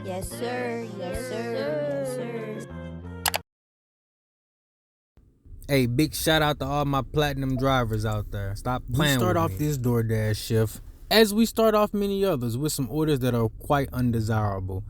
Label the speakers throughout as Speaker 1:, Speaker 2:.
Speaker 1: Yes, sir. Yes, sir. Yes, sir.
Speaker 2: Hey, big shout out to all my platinum drivers out there. Stop playing with me. We start off this DoorDash shift, as we start off many others, with some orders that are quite undesirable.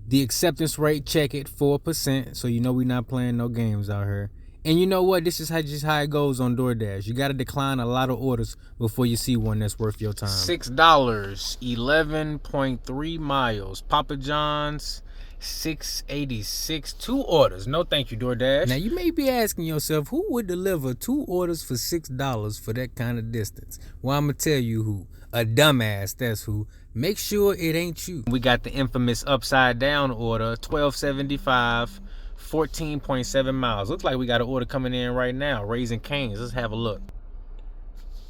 Speaker 2: The acceptance rate, check it, 4%, so you know we're not playing no games out here. And you know what? This is just how it goes on DoorDash. You got to decline a lot of orders before you see one that's worth your time. $6, 11.3 miles. Papa John's, $6.86. 2 orders. No thank you, DoorDash. Now, you may be asking yourself, who would deliver 2 orders for $6 for that kind of distance? Well, I'm going to tell you who. A dumbass, that's who. Make sure it ain't you. We got the infamous upside down order, $12.75. 14.7 miles. Looks like we got an order coming in right now. Raising Cane's. Let's have a look.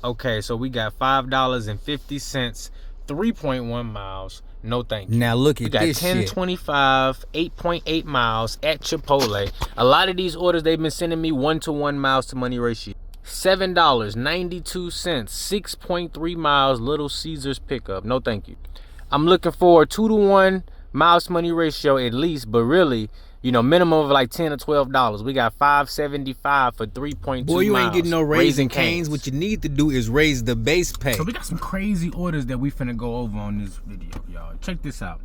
Speaker 2: Okay, so we got $5.50, 3.1 miles. No thank you. Now look at this shit. We got 10.25, 8.8 miles at Chipotle. A lot of these orders, they've been sending me 1-to-1 miles to money ratio. $7.92, 6.3 miles, Little Caesars pickup. No thank you. I'm looking for a 2-to-1 miles to money ratio at least, but really, you know, minimum of like $10 or $12. We got $5.75 for 3.2 miles. Boy, you ain't getting no Raising Cane's. What you need to do is raise the base pay. So we got some crazy orders that we finna go over on this video, y'all. Check this out.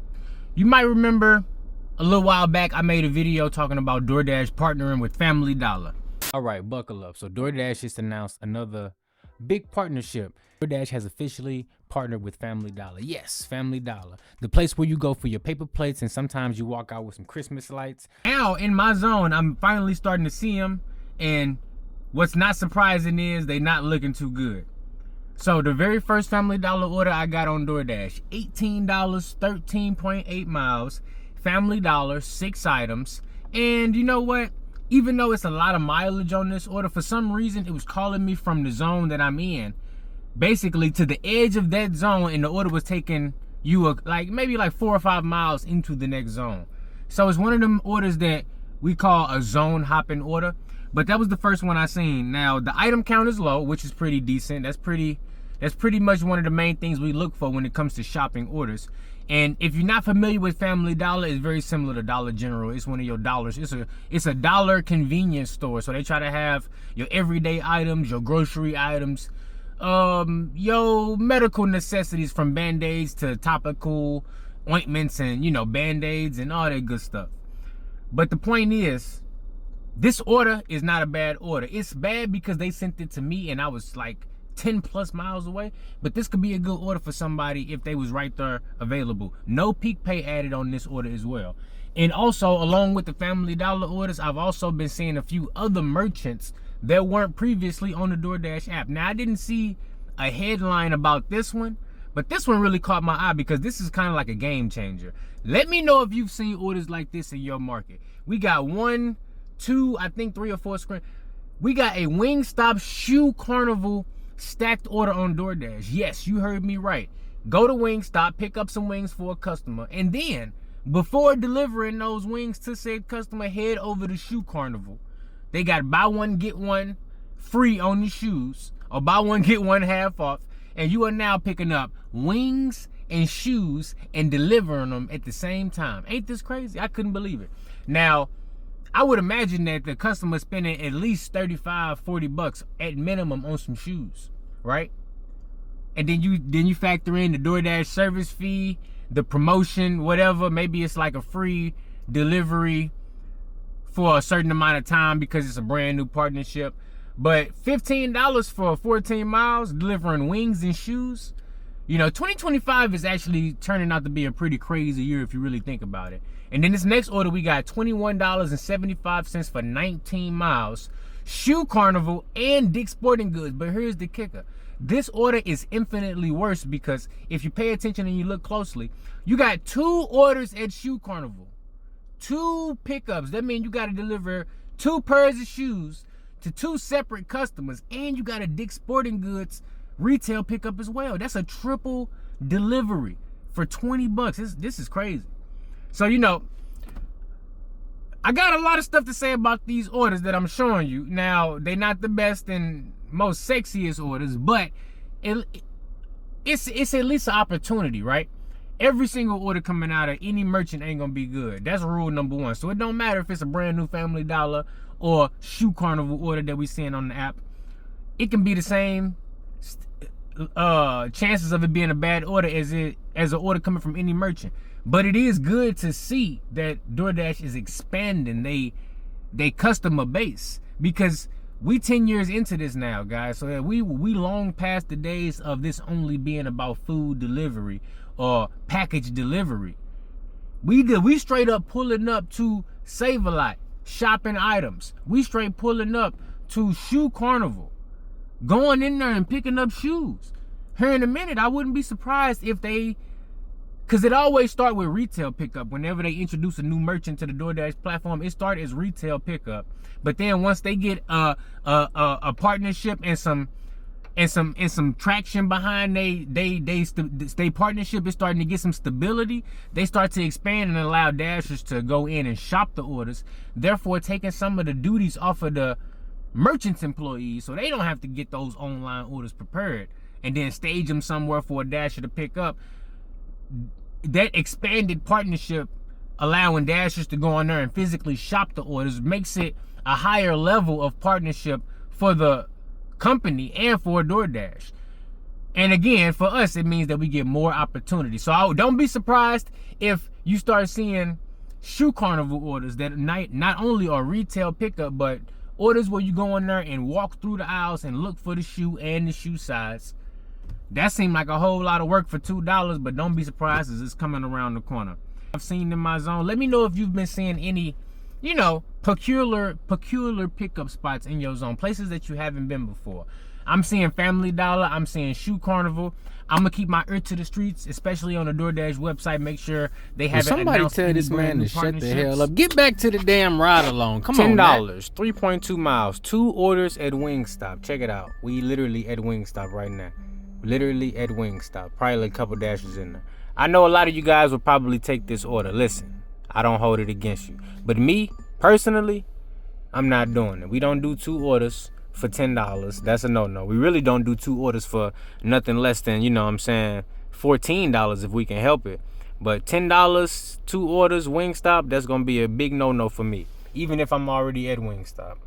Speaker 2: You might remember a little while back, I made a video talking about DoorDash partnering with Family Dollar. All right, buckle up. So DoorDash just announced another big partnership. DoorDash has officially partnered with Family Dollar. Yes, Family Dollar, the place where you go for your paper plates and sometimes you walk out with some Christmas lights. Now in my zone, I'm finally starting to see them, and what's not surprising is they not looking too good. So the very first Family Dollar order I got on DoorDash, $18, 13.8 miles, Family Dollar, 6 items. And you know what? Even though it's a lot of mileage on this order, for some reason it was calling me from the zone that I'm in, basically to the edge of that zone, and the order was taking you maybe 4 or 5 miles into the next zone. So it's one of them orders that we call a zone hopping order, but that was the first one I seen. Now the item count is low, which is pretty decent. That's pretty much one of the main things we look for when it comes to shopping orders. And if you're not familiar with Family Dollar, it's very similar to Dollar General. It's one of your dollars. It's a dollar convenience store. So they try to have your everyday items, your grocery items, your medical necessities, from band-aids to topical ointments and, you know, band-aids and all that good stuff. But the point is, this order is not a bad order. It's bad because they sent it to me and I was like 10 plus miles away, but this could be a good order for somebody if they was right there available. No peak pay added on this order as well. And also, along with the Family Dollar orders, I've also been seeing a few other merchants that weren't previously on the DoorDash app. Now, I didn't see a headline about this one, but this one really caught my eye because this is kind of like a game changer. Let me know if you've seen orders like this in your market. We got 1, 2, I think 3 or 4 screens. We got a Wingstop Shoe Carnival stacked order on DoorDash. Yes, you heard me right. Go to Wingstop, pick up some wings for a customer, and then before delivering those wings to said customer, head over to Shoe Carnival. They got buy one get one free on the shoes, or buy one get one half off, and you are now picking up wings and shoes and delivering them at the same time. Ain't this crazy? I couldn't believe it. Now, I would imagine that the customer spending at least $35-40 at minimum on some shoes, right? And then you factor in the DoorDash service fee, the promotion, whatever. Maybe it's like a free delivery for a certain amount of time because it's a brand new partnership. But $15 for 14 miles delivering wings and shoes. You know, 2025 is actually turning out to be a pretty crazy year if you really think about it. And then this next order, we got $21.75 for 19 miles. Shoe Carnival and Dick's Sporting Goods. But here's the kicker. This order is infinitely worse because if you pay attention and you look closely, you got 2 orders at Shoe Carnival. 2 pickups. That means you got to deliver 2 pairs of shoes to 2 separate customers. And you got a Dick's Sporting Goods retail pickup as well. That's a triple delivery for $20. This is crazy. So, you know, I got a lot of stuff to say about these orders that I'm showing you. Now, they're not the best and most sexiest orders, but it's at least an opportunity, right? every single order coming out of any merchant ain't gonna be good. That's rule number one. So it don't matter if it's a brand new Family Dollar or Shoe Carnival order that we seeing on the app. It can be the same chances of it being a bad order as an order coming from any merchant. But it is good to see that DoorDash is expanding they customer base, because we 10 years into this now, guys. So we long past the days of this only being about food delivery or package delivery. We straight up pulling up to Save-A-Lot, shopping items. We straight pulling up to Shoe Carnival, going in there and picking up shoes. Here in a minute, I wouldn't be surprised if because it always start with retail pickup. Whenever they introduce a new merchant to the DoorDash platform, it start as retail pickup. But then once they get a partnership and some traction behind they partnership, is starting to get some stability. They start to expand and allow Dashers to go in and shop the orders, therefore taking some of the duties off of the merchants employees, so they don't have to get those online orders prepared and then stage them somewhere for a Dasher to pick up. That expanded partnership, allowing Dashers to go in there and physically shop the orders, makes it a higher level of partnership for the company and for DoorDash. And again, for us, it means that we get more opportunity. So don't be surprised if you start seeing Shoe Carnival orders that not only are retail pickup, but orders where you go in there and walk through the aisles and look for the shoe and the shoe size. That seemed like a whole lot of work for $2, but don't be surprised as it's coming around the corner. I've seen in my zone. Let me know if you've been seeing any, peculiar pickup spots in your zone, places that you haven't been before. I'm seeing Family Dollar. I'm seeing Shoe Carnival. I'm gonna keep my ear to the streets, especially on the DoorDash website. Make sure they have
Speaker 3: somebody tell this man to shut the hell up. Get back to the damn ride along. Come on,
Speaker 2: $10, 3.2 miles, 2 orders at Wingstop. Check it out. We literally at Wingstop right now. Literally at Wingstop. Probably a couple Dashers in there. I know a lot of you guys will probably take this order. Listen, I don't hold it against you. But me, personally, I'm not doing it. We don't do 2 orders for $10. That's a no-no. We really don't do 2 orders for nothing less than, $14 if we can help it. But $10, 2 orders, Wingstop, that's going to be a big no-no for me, even if I'm already at Wingstop.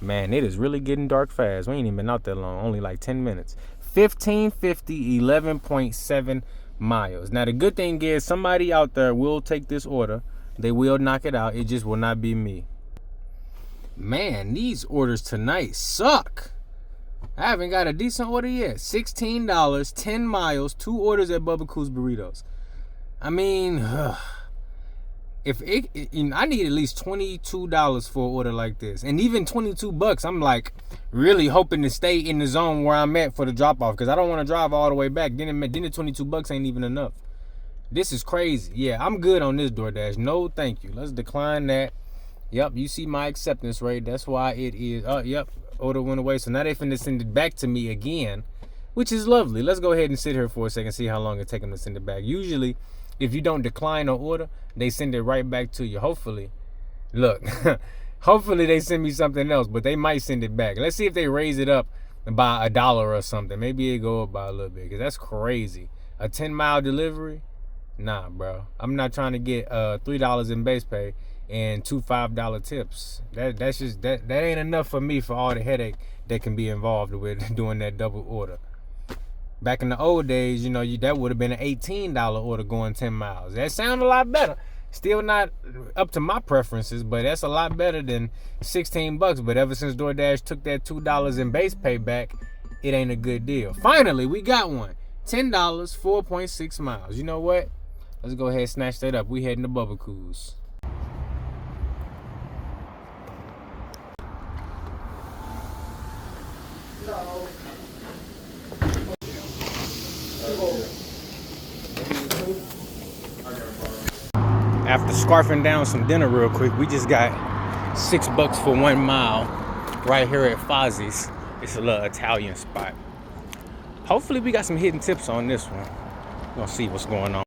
Speaker 2: Man, it is really getting dark fast. We ain't even been out that long, only like 10 minutes. 1550, 11.7 miles. Now, the good thing is somebody out there will take this order. They will knock it out. It just will not be me. Man, these orders tonight suck. I haven't got a decent order yet. $16, 10 miles, 2 orders at Bubba Coos Burritos. I mean, I need at least $22 for an order like this. And even $22, I'm like really hoping to stay in the zone where I'm at for the drop off, because I don't want to drive all the way back. Then the $22 ain't even enough. This is crazy. Yeah, I'm good on this DoorDash. No, thank you. Let's decline that. Yep, you see my acceptance rate. That's why it is. Yep, order went away. So now they finna send it back to me again, which is lovely. Let's go ahead and sit here for a second, see how long it take them to send it back. Usually, if you don't decline an order, they send it right back to you. Hopefully, look, hopefully they send me something else, but they might send it back. Let's see if they raise it up by $1 or something. Maybe it go up by a little bit, because that's crazy. A 10-mile delivery? Nah, bro. I'm not trying to get $3 in base pay and 2 $5 tips. That's just that ain't enough for me, for all the headache that can be involved with doing that double order. Back in the old days, that would have been an $18 order going 10 miles. That sounds a lot better. Still not up to my preferences, but that's a lot better than $16. But ever since DoorDash took that $2 in base pay back, it ain't a good deal. Finally, we got one. $10, 4.6 miles. You know what? Let's go ahead and snatch that up. We heading to Bubba Coos. After scarfing down some dinner real quick, we just got $6 for 1 mile right here at Fozzie's. It's a little Italian spot. Hopefully we got some hidden tips on this one. We're gonna see what's going on.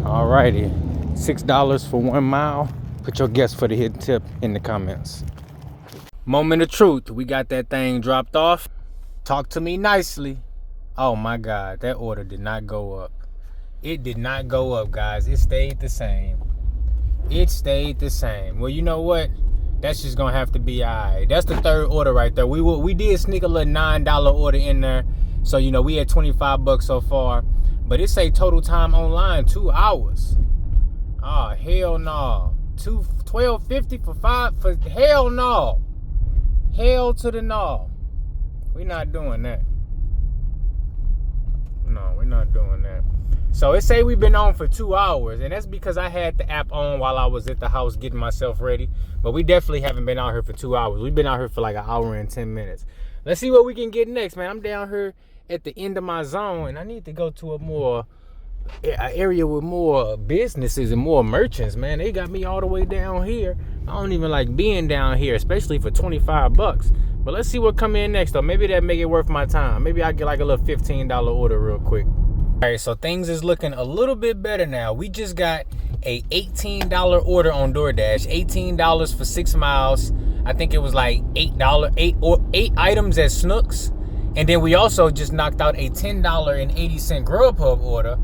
Speaker 2: Alrighty, $6 for 1 mile. Put your guess for the hidden tip in the comments. Moment of truth. We got that thing dropped off. Talk to me nicely. Oh my God, that order did not go up. It did not go up, guys. It stayed the same. It stayed the same. Well, you know what? That's just gonna have to be alright. That's the third order right there. We did sneak a little $9 order in there. So, you know, we had 25 bucks so far. But it say total time online 2 hours. Oh, hell no. $12.50 for 5 for hell no. Hell to the no. We're not doing that. No, we're not doing that. So it say we've been on for 2 hours, and that's because I had the app on while I was at the house getting myself ready. But we definitely haven't been out here for 2 hours. We've been out here for like 1 hour and 10 minutes. Let's see what we can get next, man. I'm down here at the end of my zone, and I need to go to an area with more businesses and more merchants, man. They got me all the way down here. I don't even like being down here, especially for 25 bucks. But let's see what come in next, though. Maybe that make it worth my time. Maybe I get like a little $15 order real quick. All right, so things is looking a little bit better now. We just got a $18 order on DoorDash, $18 for 6 miles. I think it was like eight items at Snooks. And then we also just knocked out a $10.80 Grubhub order.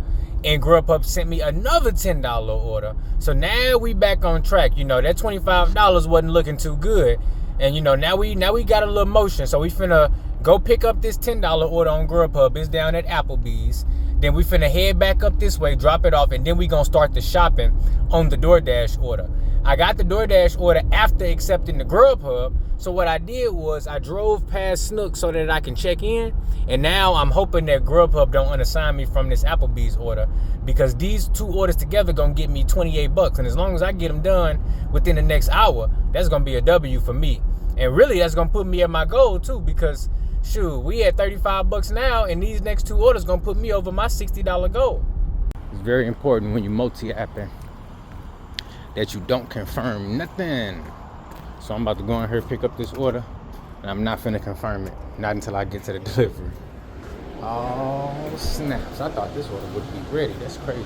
Speaker 2: And Grubhub sent me another $10 order. So now we back on track. You know, that $25 wasn't looking too good. And you know, now we got a little motion. So we finna go pick up this $10 order on Grubhub. It's down at Applebee's. Then we finna head back up this way, drop it off, and then we gonna start the shopping on the DoorDash order. I got the DoorDash order after accepting the Grubhub. So what I did was I drove past Snook so that I can check in. And now I'm hoping that Grubhub don't unassign me from this Applebee's order, because these two orders together gonna get me 28 bucks. And as long as I get them done within the next hour, that's gonna be a W for me. And really, that's gonna put me at my goal too, because shoot, we at 35 bucks now, and these next two orders gonna put me over my $60 goal. It's very important when you multi-apping that you don't confirm nothing. So I'm about to go in here, pick up this order, and I'm not finna confirm it, not until I get to the delivery. Oh snaps, I thought this order would be ready. That's crazy.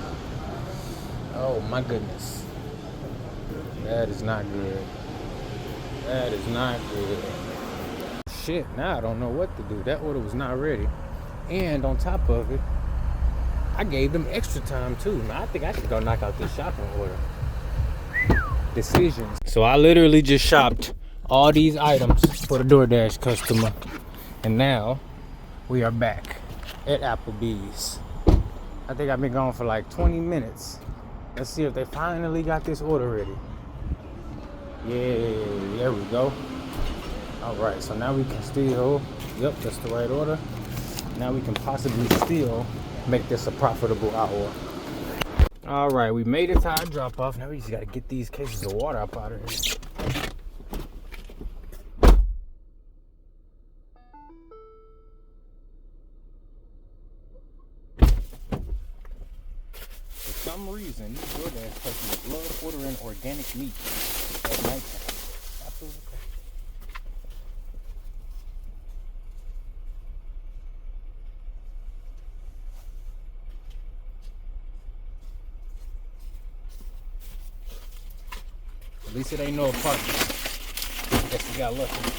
Speaker 2: Oh my goodness. That is not good. That is not good. Shit, now I don't know what to do. That order was not ready. And on top of it, I gave them extra time too. Now I think I should go knock out this shopping order. Decisions. So I literally just shopped all these items for the DoorDash customer. And now we are back at Applebee's. I think I've been gone for like 20 minutes. Let's see if they finally got this order ready. Yeah, there we go. All right, so now we can still, yep, that's the right order. Now we can possibly still make this a profitable hour. All right, we made it to our drop off. Now we just gotta get these cases of water up out of here. For some reason, these DoorDash customers love ordering organic meat at nighttime. Absolutely crazy. At least it ain't no apartment. Guess we got lucky.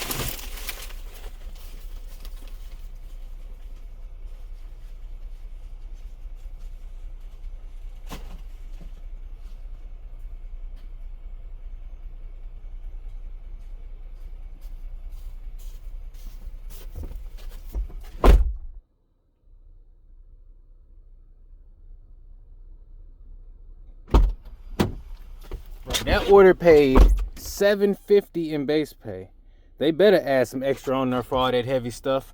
Speaker 2: That order paid $7.50 in base pay. They better add some extra on there for all that heavy stuff.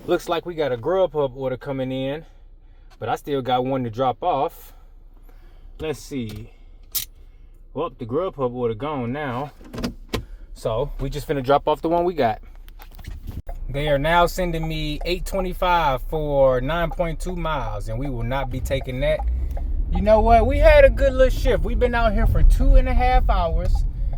Speaker 2: Looks like we got a Grubhub order coming in, but I still got one to drop off. Let's see. Well, the Grubhub order gone now. So we just finna drop off the one we got. They are now sending me $8.25 for 9.2 miles, and we will not be taking that. You know what? We had a good little shift. We've been out here for 2.5 hours.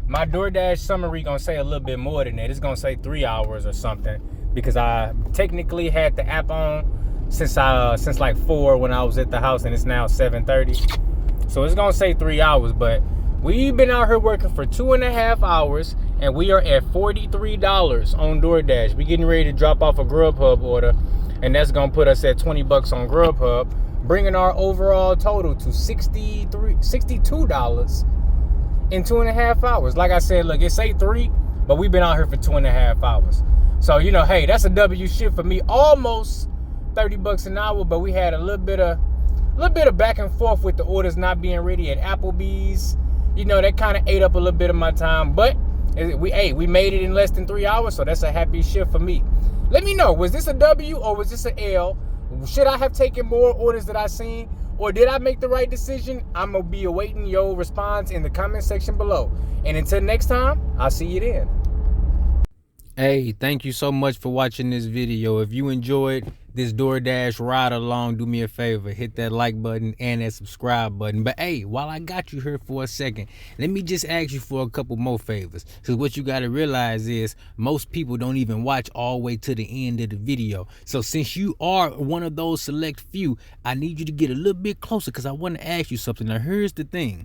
Speaker 2: My DoorDash summary gonna say a little bit more than that. It's gonna say 3 hours or something, because I technically had the app on since like 4 when I was at the house, and it's now 7:30. So it's gonna say 3 hours, but we've been out here working for 2.5 hours, and we are at $43 on DoorDash. We getting ready to drop off a Grubhub order, and that's gonna put us at $20 on Grubhub, bringing our overall total to $62 in 2.5 hours. Like I said, look, it say 3, but we've been out here for 2.5 hours. So, you know, hey, that's a W shift for me. Almost $30 an hour, but we had a little bit of back and forth with the orders not being ready at Applebee's. You know, that kind of ate up a little bit of my time, but we made it in less than 3 hours, so that's a happy shift for me. Let me know, was this a W or was this an L? Should I have taken more orders that I seen, or did I make the right decision? I'm gonna be awaiting your response in the comment section below. And until next time, I'll see you then.
Speaker 3: Hey, thank you so much for watching this video. If you enjoyed this DoorDash ride along, do me a favor, hit that like button and that subscribe button. But hey, while I got you here for a second, let me just ask you for a couple more favors. Because what you got to realize is most people don't even watch all the way to the end of the video. So since you are one of those select few, I need you to get a little bit closer because I want to ask you something. Now here's the thing.